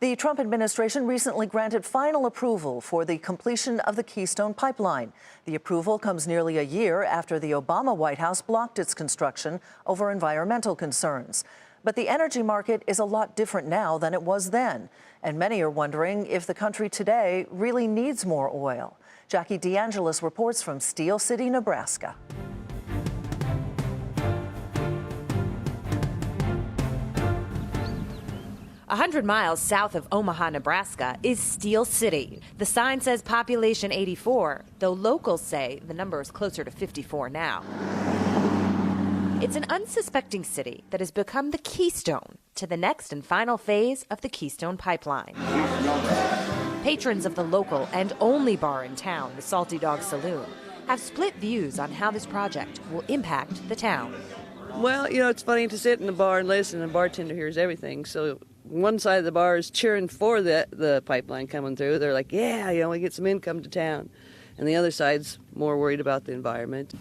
The Trump administration recently granted final approval for the completion of the Keystone Pipeline. The approval comes nearly a year after the Obama White House blocked its construction over environmental concerns. But the energy market is a lot different now than it was then, and many are wondering if the country today really needs more oil. Jackie DeAngelis reports from Steel City, Nebraska. 100 miles south of Omaha, Nebraska, is Steel City. The sign says population 84, though locals say the number is closer to 54 now. It's an unsuspecting city that has become the keystone to the next and final phase of the Keystone Pipeline. Patrons of the local and only bar in town, the Salty Dog Saloon, have split views on how this project will impact the town. Well, it's funny to sit in the bar and listen, and the bartender hears everything. So one side of the bar is cheering for the pipeline coming through. They're like, yeah, we get some income to town. And the other side's more worried about the environment.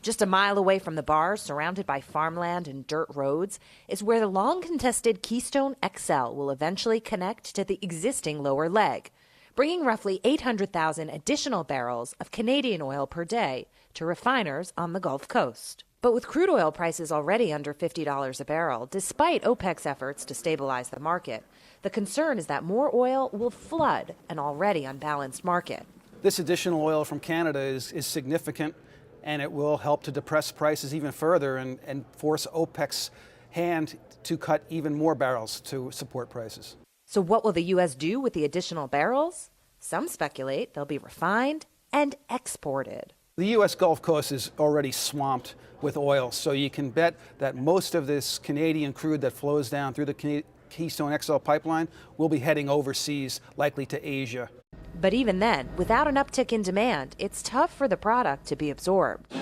Just a mile away from the bar, surrounded by farmland and dirt roads, is where the long-contested Keystone XL will eventually connect to the existing lower leg, bringing roughly 800,000 additional barrels of Canadian oil per day to refiners on the Gulf Coast. But with crude oil prices already under $50 a barrel, despite OPEC's efforts to stabilize the market, the concern is that more oil will flood an already unbalanced market. This additional oil from Canada is significant, and it will help to depress prices even further and force OPEC's hand to cut even more barrels to support prices. So what will the U.S. do with the additional barrels? Some speculate they'll be refined and exported. The U.S. Gulf Coast is already swamped with oil, so you can bet that most of this Canadian crude that flows down through the Keystone XL pipeline will be heading overseas, likely to Asia. But even then, without an uptick in demand, it's tough for the product to be absorbed.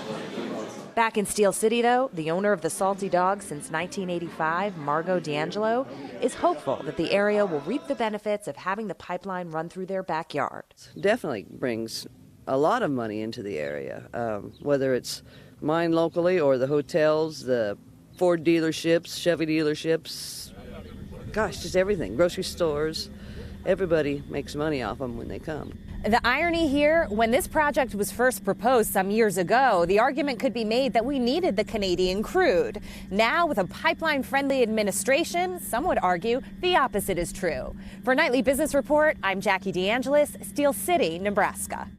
Back in Steel City, though, the owner of the Salty Dog since 1985, Margot DeAngelo, is hopeful that the area will reap the benefits of having the pipeline run through their backyard. Definitely brings a lot of money into the area, whether it's mine locally or the hotels, the Ford dealerships, Chevy dealerships, gosh, just everything, grocery stores. Everybody makes money off them when they come. The irony here, when this project was first proposed some years ago, the argument could be made that we needed the Canadian crude. Now, with a pipeline-friendly administration, some would argue the opposite is true. For Nightly Business Report, I'm Jackie DeAngelis, Steel City, Nebraska.